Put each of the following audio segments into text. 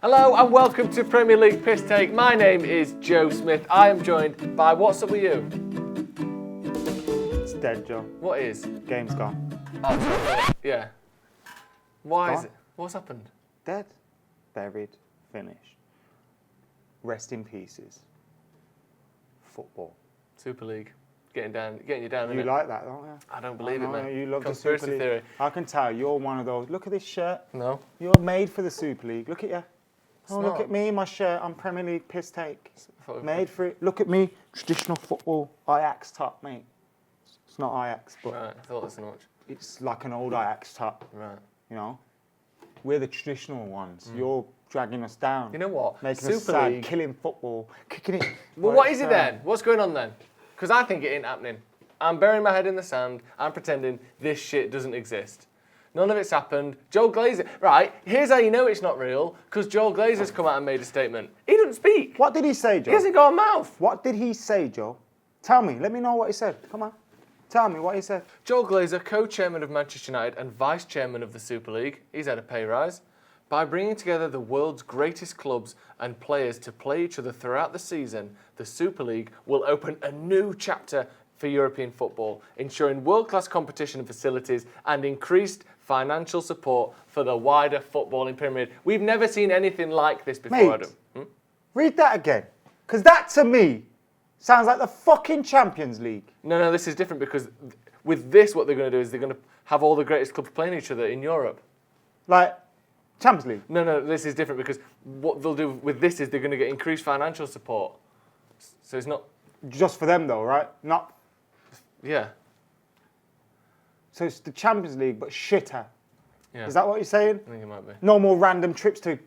Hello and welcome to Premier League Pisstake. My name is Joe Smith. I am joined by What's Up With You? It's dead, Joe. What is? Game's gone. Oh, yeah. Why is Gone. it? What's happened? Dead. Buried. Finished. Rest in pieces. Football. Super League. Getting you down, You innit? like that, don't you? I don't believe it, know, man. You love Conspiracy the Super League. theory. I can tell you're one of those. Look at this shirt. No. You're made for the Super League. Look at you. Oh, look not. at me, my shirt. I'm Premier League Pisstake. thought- Made for it. Look at me. Traditional football. Ajax top, mate. It's not Ajax, but Right, I thought that's much. it's like an old Ajax top. Right. You know, we're the traditional ones. You're dragging us down. You know what? Making us Super sad, League. killing football, kicking it. Well, what is it then? What's going on then? Because I think it ain't happening. I'm burying my head in the sand. I'm pretending this shit doesn't exist. None of it's happened. Joel Glazer. Right, here's how you know it's not real. Because Joel Glazer's come out and made a statement. He doesn't speak. What did he say, Joe? He hasn't got a mouth. What did he say, Joe? Tell me. Let me know what he said. Come on. Tell me what he said. Joel Glazer, co-chairman of Manchester United and vice-chairman of the Super League, he's had a pay rise. By bringing together the world's greatest clubs and players to play each other throughout the season, the Super League will open a new chapter for European football, ensuring world-class competition and facilities and increased financial support for the wider footballing pyramid. We've never seen anything like this before, Mate. Adam. Read that again. Because that, to me, sounds like the fucking Champions League. No, this is different because with this, what they're going to do is they're going to have all the greatest clubs playing each other in Europe. Like, Champions League. No, this is different because what they'll do with this is they're going to get increased financial support. So it's not, Just for them, though, right? Not. yeah. So it's the Champions League, but shitter. Yeah. Is that what you're saying? I think it might be. No more random trips to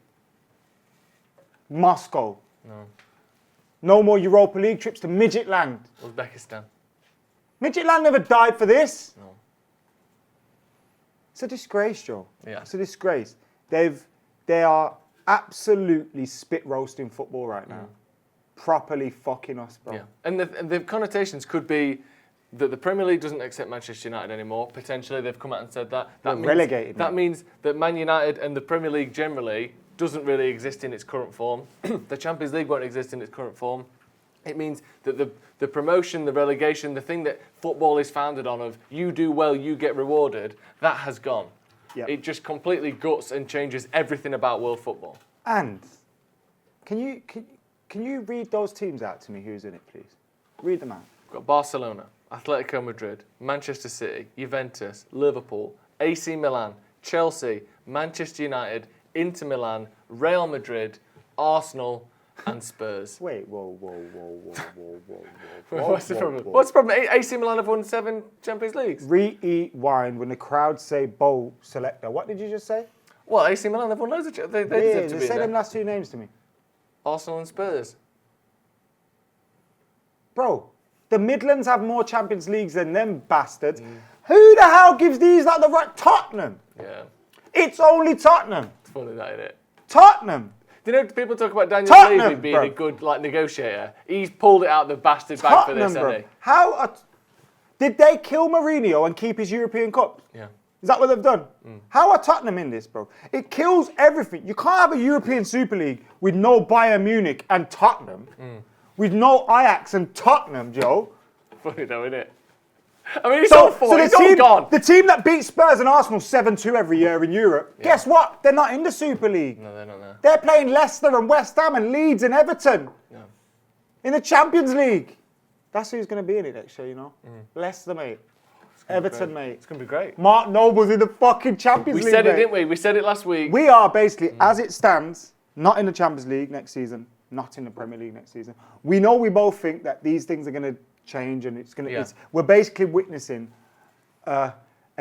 Moscow. No. No more Europa League trips to Midget Land. Uzbekistan. Midget Land never died for this. No. It's a disgrace, Joe. Yeah. It's a disgrace. They are absolutely spit roasting football right now. Properly fucking us, bro. Yeah. And the connotations could be that the Premier League doesn't accept Manchester United anymore. Potentially, they've come out and said that. They're relegated, That mate. means that Man United and the Premier League generally doesn't really exist in its current form. The Champions League won't exist in its current form. It means that the promotion, the relegation, the thing that football is founded on of you do well, you get rewarded, that has gone. Yep. It just completely guts and changes everything about world football. And can you read those teams out to me? Who's in it, please? Read them out. We've got Barcelona, Atletico Madrid, Manchester City, Juventus, Liverpool, AC Milan, Chelsea, Manchester United, Inter Milan, Real Madrid, Arsenal, and Spurs. Wait, whoa. What's the problem? What's the problem? AC Milan have won 7 Champions Leagues. Rewind when the crowd say bowl selector. What did you just say? Well, AC Milan have won loads of. They Yeah, deserve to be say there. them last two names to me. Arsenal and Spurs. Bro, the Midlands have more Champions Leagues than them bastards. Who the hell gives these like the right? Tottenham. Yeah, It's only Tottenham. it's funny that, isn't it? Tottenham. Do you know people talk about Daniel Tottenham, Levy being bro. a good negotiator? He's pulled it out the bastard bag for Tottenham, this, bro. hasn't Did they kill Mourinho and keep his European Cup? he? Yeah. Is that what they've done? How are Tottenham in this, bro? It kills everything. You can't have a European Super League with no Bayern Munich and Tottenham, with no Ajax and Tottenham, Joe. Funny though, isn't it? I mean, it's all for it's all gone. The team that beats Spurs and Arsenal 7-2 every year in Europe, guess what? They're not in the Super League. No, they're not there. They're playing Leicester and West Ham and Leeds and Everton Yeah. in the Champions League. That's who's going to be in it next year, you know? Leicester, mate. Everton, mate. It's going to be great. Mark Noble's in the fucking Champions League, We said it, mate. didn't we? We said it last week. We are basically, as it stands, not in the Champions League next season, not in the Premier League next season. We know we both think that these things are going to change and it's going to. Yeah. We're basically witnessing a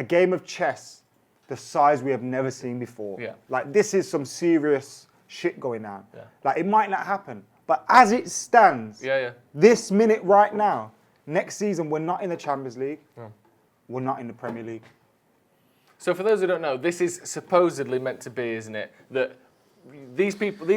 game of chess the size we have never seen before. Yeah. Like this is some serious shit going on. Yeah. Like it might not happen, but as it stands, Yeah. this minute right now, next season we're not in the Champions League. No. We're not in the Premier League. So for those who don't know, this is supposedly meant to be, isn't it? That these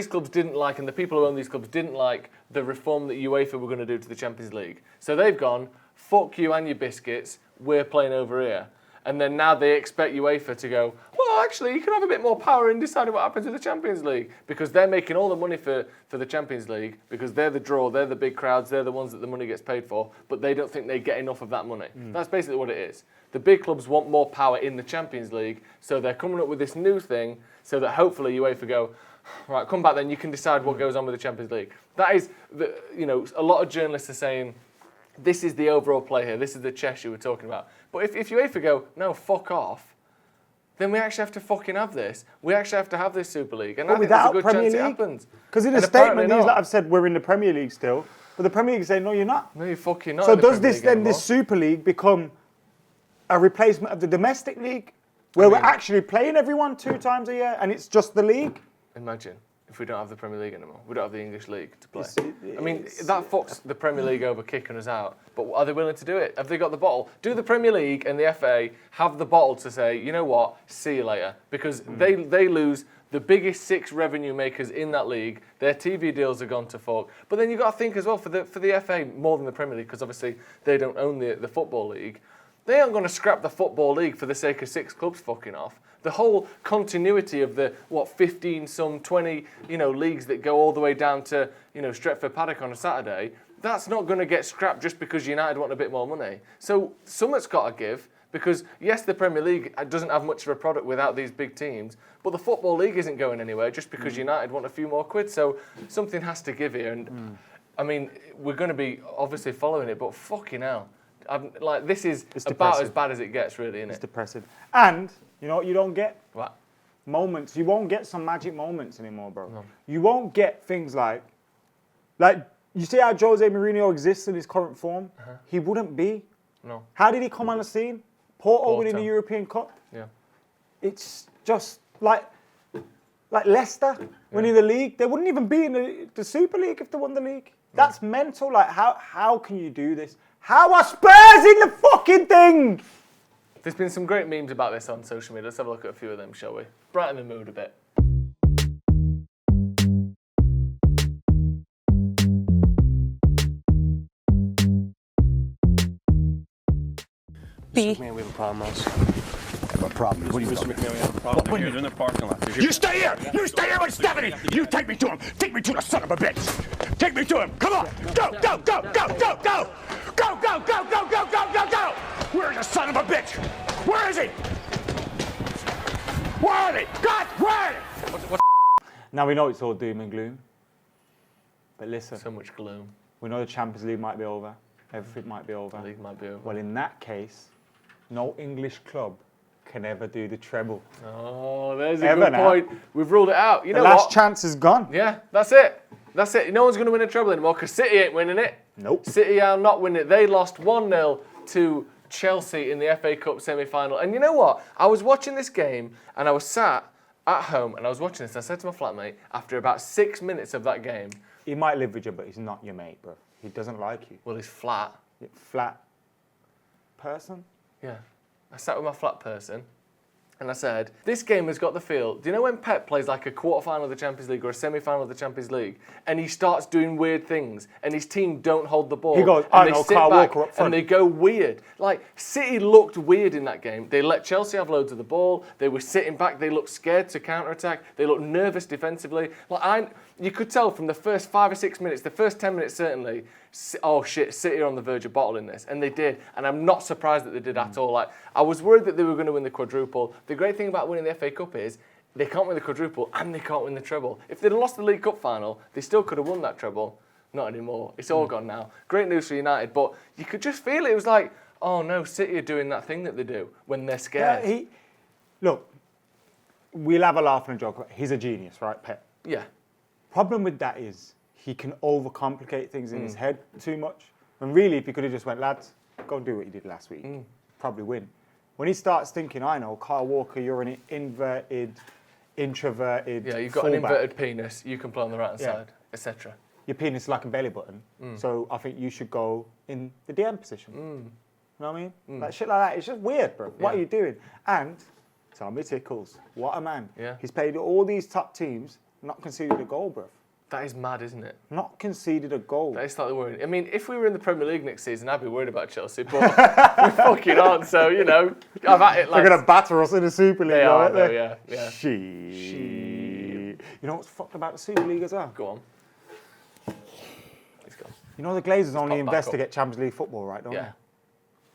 clubs didn't like, and the people who own these clubs didn't like the reform that UEFA were going to do to the Champions League. So they've gone, fuck you and your biscuits, we're playing over here. And then now they expect UEFA to go, well, well, actually, you can have a bit more power in deciding what happens with the Champions League because they're making all the money for the Champions League because they're the draw, they're the big crowds, they're the ones that the money gets paid for, but they don't think they get enough of that money. That's basically what it is. The big clubs want more power in the Champions League, so they're coming up with this new thing so that hopefully UEFA go, right, come back then, you can decide what goes on with the Champions League. That is, a lot of journalists are saying, this is the overall play here, this is the chess you were talking about. But if UEFA go, no, fuck off, then we actually have to fucking have this. We actually have to have this Super League. And I think there's a good chance it happens. Because in a statement, these lot have said we're in the Premier League still, but the Premier League say, no, you're not. No, you're fucking not. So does this Super League become a replacement of the domestic league, where we're actually playing everyone 2 times a year, and it's just the league? Imagine if we don't have the Premier League anymore. We don't have the English league to play. That fucks the Premier League over kicking us out. But are they willing to do it? Have they got the bottle? Do the Premier League and the FA have the bottle to say, you know what, see you later? Because they lose the biggest 6 revenue makers in that league. Their TV deals are gone to fuck. But then you've got to think as well, for the FA, more than the Premier League, because obviously they don't own the Football League, they aren't going to scrap the Football League for the sake of 6 clubs fucking off. The whole continuity of the, 15, some 20, leagues that go all the way down to, Stretford, Paddock on a Saturday, that's not going to get scrapped just because United want a bit more money. So something's got to give because, yes, the Premier League doesn't have much of a product without these big teams, but the Football League isn't going anywhere just because United want a few more quid. So something has to give here. And, I mean, we're going to be obviously following it, but fucking hell. This is about as bad as it gets, really, isn't it? It's depressing. And you know what you don't get? What? Moments. You won't get some magic moments anymore, bro. No. You won't get things like you see how Jose Mourinho exists in his current form? He wouldn't be. No. How did he come on the scene? Porto winning the European Cup. Yeah. It's just like Leicester winning the league. They wouldn't even be in the Super League if they won the league. That's mental. Like, how can you do this? How are Spurs in the fucking thing? There's been some great memes about this on social media. Let's have a look at a few of them, shall we? Brighten the mood a bit. Mr. McMahon, we have a problem, Mouse. What problem? What do you, Mr. McMahon, we have a problem here. They're in the parking lot. You stay here! You stay here with Stephanie! You take me to him! Take me to the son of a bitch! Take me to him! Come on! Go, go, go, go, go, go! Go, go, go, go, go, go, go, go! Where's the son of a bitch? Where is he? Where are they? God, where are they? Now we know it's all doom and gloom. But listen, So much gloom. we know the Champions League might be over. Everything might be over. The league might be over. Well, in that case, no English club can ever do the treble. Oh, there's a Ever good now. point. We've ruled it out. You The know last what? chance is gone. Yeah, that's it. That's it. No one's going to win a treble anymore because City ain't winning it. Nope. City are not winning it. They lost 1-0 to Chelsea in the FA Cup semi-final. And you know what? I was watching this game and I was sat at home and I was watching this. And I said to my flatmate, after about 6 minutes of that game, He might live with you, but he's not your mate, bro. He doesn't like you. well, he's flat. Flat person. Yeah. I sat with my flat person and I said, this game has got the feel. Do you know when Pep plays like a quarter-final of the Champions League or a semi-final of the Champions League and he starts doing weird things and his team don't hold the ball? He goes, and I they know, sit Kyle back Walker up front. and they go weird. Like, City looked weird in that game. They let Chelsea have loads of the ball. They were sitting back. They looked scared to counter-attack. They looked nervous defensively. You could tell from the first 5 or 6 minutes, the first 10 minutes certainly, oh shit, City are on the verge of bottling this. And they did. And I'm not surprised that they did at all. Like, I was worried that they were going to win the quadruple. The great thing about winning the FA Cup is they can't win the quadruple and they can't win the treble. If they'd lost the League Cup final, they still could have won that treble. Not anymore. It's all gone now. Great news for United, but you could just feel it. It was like, oh no, City are doing that thing that they do when they're scared. Yeah, look, we'll have a laugh and a joke. He's a genius, right, Pep? Yeah. Problem with that is he can overcomplicate things in his head too much. And really, if he could have just went, lads, go and do what you did last week, probably win. When he starts thinking, I know, Kyle Walker, you're an introverted Yeah, you've got fullback. an inverted penis, you can play on the right hand Yeah. side, etc. Your penis is like a belly button. So I think you should go in the DM position. You know what I mean? Like shit like that. It's just weird, bro. What are you doing? And Tommy Tickles, what a man. Yeah. He's played all these top teams, not conceded a goal, bro. That is mad, isn't it? Not conceded a goal. That is slightly worrying. I mean, if we were in the Premier League next season, I'd be worried about Chelsea, but we fucking aren't. So, you know, I've at it. They're going to batter us in the Super League, They are, aren't though, they? yeah. Sheep. You know what's fucked about the Super League as well? Go on. He's gone. You know the Glazers only pop back invest up. to get Champions League football, right? Don't Yeah.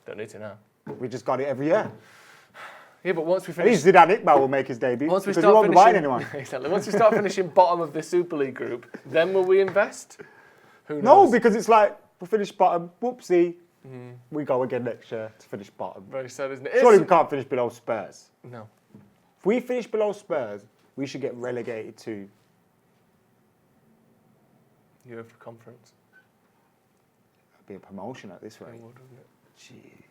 Don't need to now. they? We just got it every year. Yeah, but once we At finish... least Zidane Iqbal will make his debut. Once we because start he won't be buying finishing, anyone. exactly. Once we start finishing bottom of the Super League group, then will we invest? Who knows? No, because it's like, we'll finish bottom, whoopsie, we go again next year to finish bottom. Very sad, isn't it? Surely we can't finish below Spurs. No. If we finish below Spurs, we should get relegated to... UEFA Conference. That'd be a promotion at this rate. It would, wouldn't it? Jeez.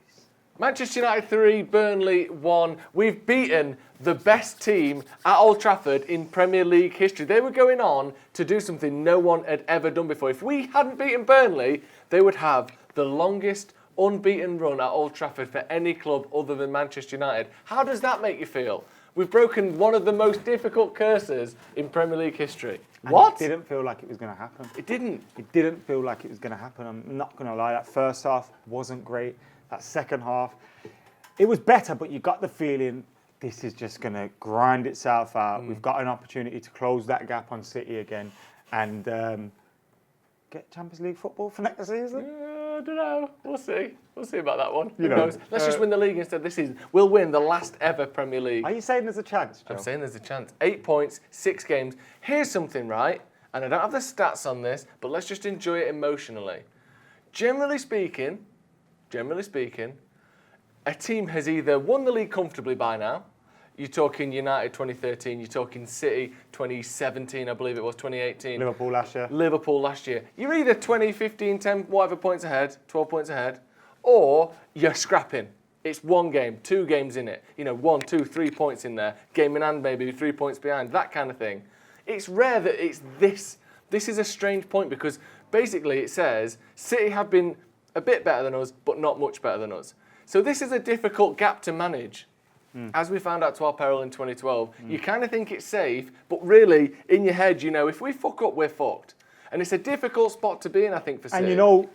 Manchester United 3, Burnley 1. We've beaten the best team at Old Trafford in Premier League history. They were going on to do something no one had ever done before. If we hadn't beaten Burnley, they would have the longest unbeaten run at Old Trafford for any club other than Manchester United. How does that make you feel? We've broken one of the most difficult curses in Premier League history. And What? It didn't feel like it was going to happen. It didn't. It didn't feel like it was going to happen. I'm not going to lie. That first half wasn't great. That second half, it was better, but you got the feeling this is just going to grind itself out. We've got an opportunity to close that gap on City again and get Champions League football for next season. I don't know. We'll see. We'll see about that one. You Who know, knows? Let's just win the league instead this season. We'll win the last ever Premier League. Are you saying there's a chance, Joe? I'm saying there's a chance. 8 points, 6 games. Here's something, right? And I don't have the stats on this, but let's just enjoy it emotionally. Generally speaking, a team has either won the league comfortably by now. You're talking United 2013, you're talking City 2017, I believe it was, 2018. Liverpool last year. Liverpool last year. You're either 20, 15, 10, whatever points ahead, 12 points ahead, or you're scrapping. It's one game, 2 games in it. 1, 2, 3 points in there. Game in hand maybe, 3 points behind, that kind of thing. It's rare that it's this. This is a strange point because basically it says City have been a bit better than us, but not much better than us. So this is a difficult gap to manage. As we found out to our peril in 2012, you kind of think it's safe, but really, in your head, if we fuck up, we're fucked. And it's a difficult spot to be in, I think, for City. And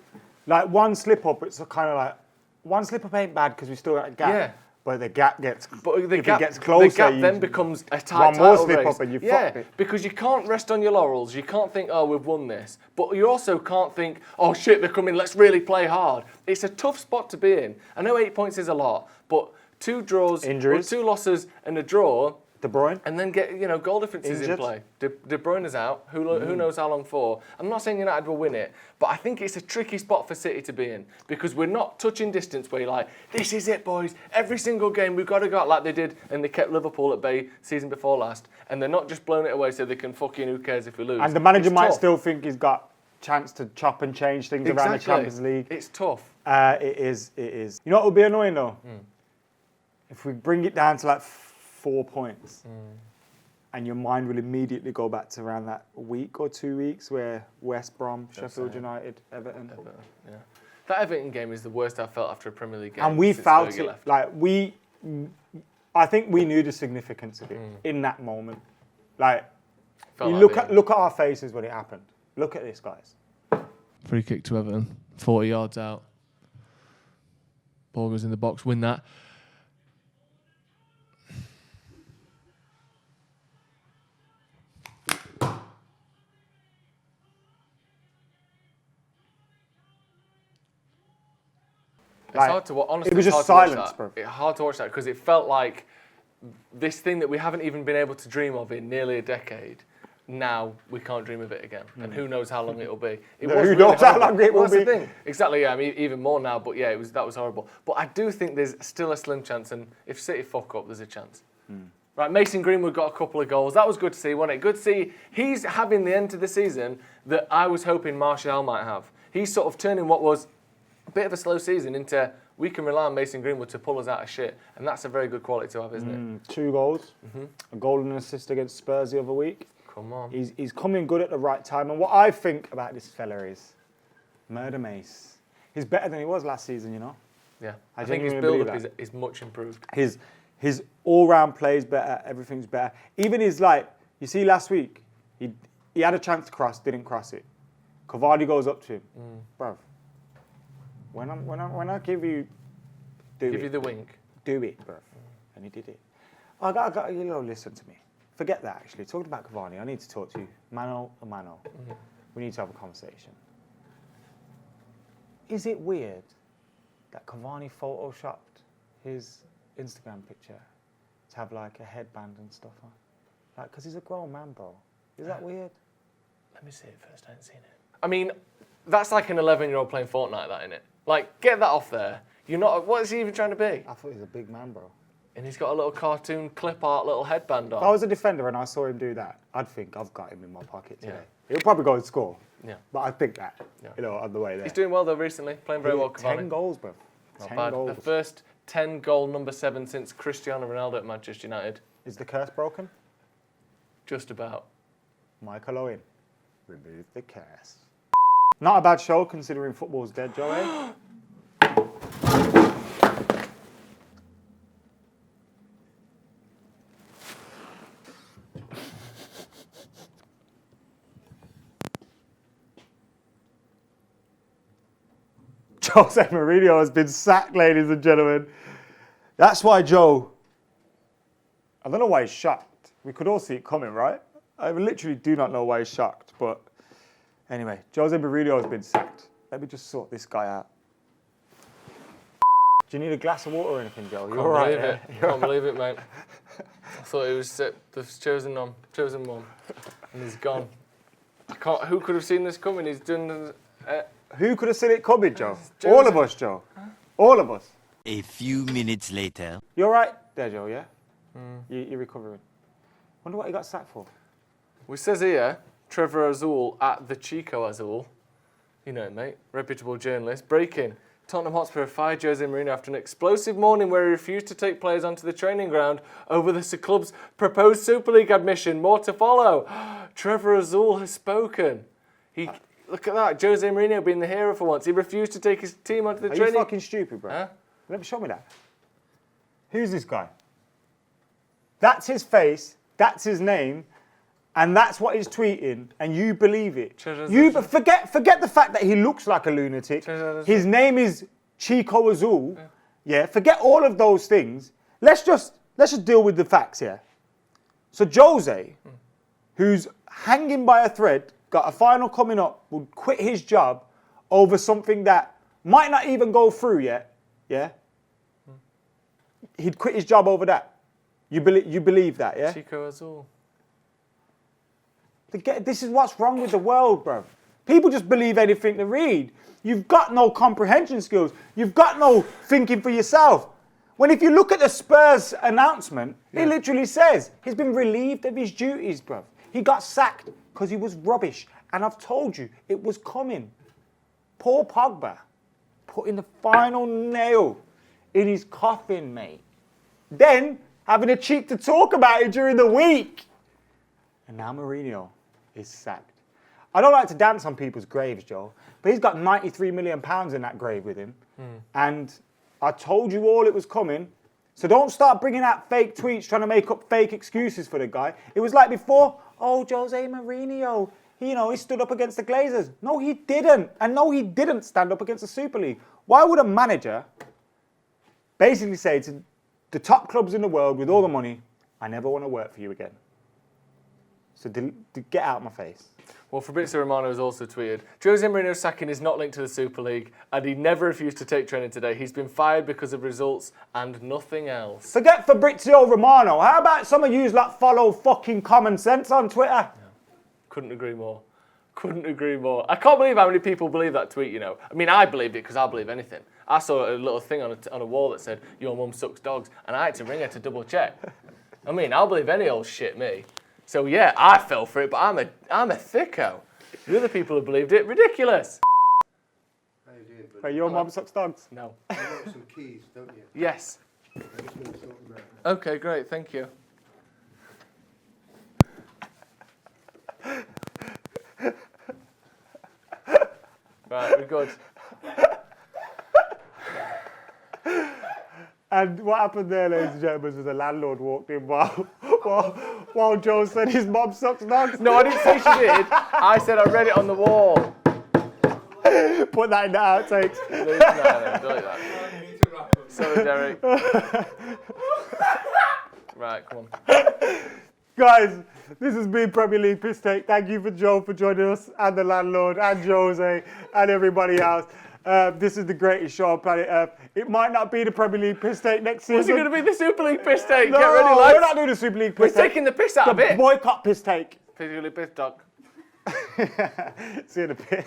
like one slip up, it's kind of like, one slip up ain't bad because we still got a gap. Yeah. But the gap gets, But if it gets closer, the gap you- then becomes a tight one more title slip race. up and you yeah, fucked it. because you can't rest on your laurels. You can't think, oh, we've won this. But you also can't think, oh, shit, they're coming, let's really play hard. It's a tough spot to be in. I know 8 points is a lot, but 2 draws, Injuries. or 2 losses and a draw, De Bruyne. and then get goal differences in Injured. play. De Bruyne is out. Who knows how long for? I'm not saying United will win it, but I think it's a tricky spot for City to be in because we're not touching distance where you're like, this is it, boys. Every single game we've got to go out like they did, and they kept Liverpool at bay season before last, and they're not just blowing it away so they can fucking who cares if we lose. And the manager It's might tough. still think he's got chance to chop and change things around the Champions League. It's tough. It is. You know what would be annoying though? If we bring it down to like 4 points, and your mind will immediately go back to around that week or 2 weeks where West Brom, Sheffield United, Everton. Yeah. That Everton game is the worst I've felt after a Premier League game. And we since felt Fergie it. left. I think we knew the significance of it in that moment. Like, Felt you like look at our faces when it happened. Look at this, guys. Free kick to Everton, 40 yards out. Ball goes in the box, win that. It's hard to watch. Honestly, it was it's just hard to silence, watch bro. that. It's hard to watch that because it felt like this thing that we haven't even been able to dream of in nearly a decade. Now we can't dream of it again, and who knows how long it'll be. It No, was who really knows how horrible. long it will Well, that's be. the thing. Exactly. Yeah. I mean, even more now. But yeah, that was horrible. But I do think there's still a slim chance, and if City fuck up, there's a chance. Right, Mason Greenwood got a couple of goals. That was good to see, wasn't it? Good to see he's having the end to the season that I was hoping Martial might have. He's sort of turning what was a bit of a slow season into we can rely on Mason Greenwood to pull us out of shit, and that's a very good quality to have, isn't it? 2 goals, a goal and an assist against Spurs the other week. Come on. He's coming good at the right time. And what I think about this fella is Murder Mace. He's better than he was last season, Yeah. I I think his genuinely build-up believe is much improved. His all-round play is better. Everything's better. Even his you see last week, He had a chance to cross, didn't cross it. Cavani goes up to him, bruv. When I give you, Give you the wink. do it, bruv. And he did it. You know, listen to me. Forget that, actually. Talking about Cavani, I need to talk to you. Mano a mano. We need to have a conversation. Is it weird that Cavani photoshopped his Instagram picture to have like a headband and stuff on? Like, because he's a grown man, bro. Is that weird? Let me see it first. I haven't seen it. I mean, that's like an 11-year-old playing Fortnite, that, innit? Like, get that off there. You're not. What is he even trying to be? I thought he was a big man, bro. And he's got a little cartoon clip art, little headband on. If I was a defender and I saw him do that, I'd think I've got him in my pocket today. Yeah. He'll probably go and score. Yeah. But I think that, Yeah. you know, on the way there. He's doing well though recently, playing very well. Cavani. 10 goals, bro. Not 10 bad. goals. The first 10-goal number 7 since Cristiano Ronaldo at Manchester United. Is the curse broken? Just about. Michael Owen, remove the curse. Not a bad show considering football's dead, Joe, eh? Jose Mourinho has been sacked, ladies and gentlemen. That's why Joe, I don't know why he's shocked. We could all see it coming, right? I literally do not know why he's shocked, but anyway, Jose Mourinho has been sacked. Let me just sort this guy out. Do you need a glass of water or anything, Joe? You're all right. Believe it. Can't believe it, mate. I thought he was the chosen one, and he's gone. Who could have seen this coming? He's done. Who could have seen it coming, Joe? All of us, Joe. All of us. A few minutes later. You all right there, Joe, yeah? You're recovering. Wonder what he got sacked for. Well, it says here, Trevor Azul at the Chico Azul. You know him, mate. Reputable journalist. Breaking. Tottenham Hotspur fired Jose Mourinho after an explosive morning where he refused to take players onto the training ground over the club's proposed Super League admission. More to follow. Trevor Azul has spoken. Look at that. Jose Mourinho being the hero for once. He refused to take his team onto the Are training. you fucking stupid, bro? Huh? Let me show me that. Who's this guy? That's his face. That's his name. And that's what he's tweeting, and you believe it. You forget the fact that he looks like a lunatic. His name is Chico Azul. Yeah, forget all of those things. Let's just deal with the facts here. So Jose, who's hanging by a thread, got a final coming up, would quit his job over something that might not even go through yet. Yeah, he'd quit his job over that. You believe that? Yeah. Chico Azul. This is what's wrong with the world, bro. People just believe anything they read. You've got no comprehension skills. You've got no thinking for yourself. When if you look at the Spurs announcement, it literally says he's been relieved of his duties, bro. He got sacked because he was rubbish. And I've told you, it was coming. Paul Pogba putting the final nail in his coffin, mate. Then having the cheek to talk about it during the week. And now Mourinho is sacked. I don't like to dance on people's graves, Joe, but he's got £93 million in that grave with him. And I told you all it was coming. So don't start bringing out fake tweets trying to make up fake excuses for the guy. It was like before, Jose Mourinho, he stood up against the Glazers. No, he didn't. And no, he didn't stand up against the Super League. Why would a manager basically say to the top clubs in the world with all the money, I never want to work for you again? So get out of my face. Well, Fabrizio Romano has also tweeted, Jose Mourinho's sacking is not linked to the Super League, and he never refused to take training today. He's been fired because of results and nothing else. Forget Fabrizio Romano. How about some of you follow fucking common sense on Twitter? Yeah. Couldn't agree more. Couldn't agree more. I can't believe how many people believe that tweet, I mean, I believed it because I believe anything. I saw a little thing on a wall that said, your mum sucks dogs, and I had to ring her to double check. I mean, I'll believe any old shit, me. So yeah, I fell for it, but I'm a thicko. The other people who believed it, ridiculous. How you doing, buddy? Wait, your mum sucks dogs? No. You want some keys, don't you? Yes. I'm just going to sort them out. Okay, great, thank you. Right, we're good. And what happened there, ladies and gentlemen, was the landlord walked in while While Joe said his mum sucks dogs. No, I didn't say she did. I said I read it on the wall. Put that in the outtakes. No, delete that. Sorry, Derek. Right, come on. Guys, this has been Premier League Pisstake. Thank you for Joe for joining us, and the landlord, and Jose, and everybody else. This is the greatest show on planet Earth. It might not be the Premier League Pisstake next season. Is it going to be the Super League Pisstake? No, Get ready, lads. we're not doing the Super League Pisstake. We're taking the piss out of it. Boycott Pisstake. Physically pissed dog. See you in a bit.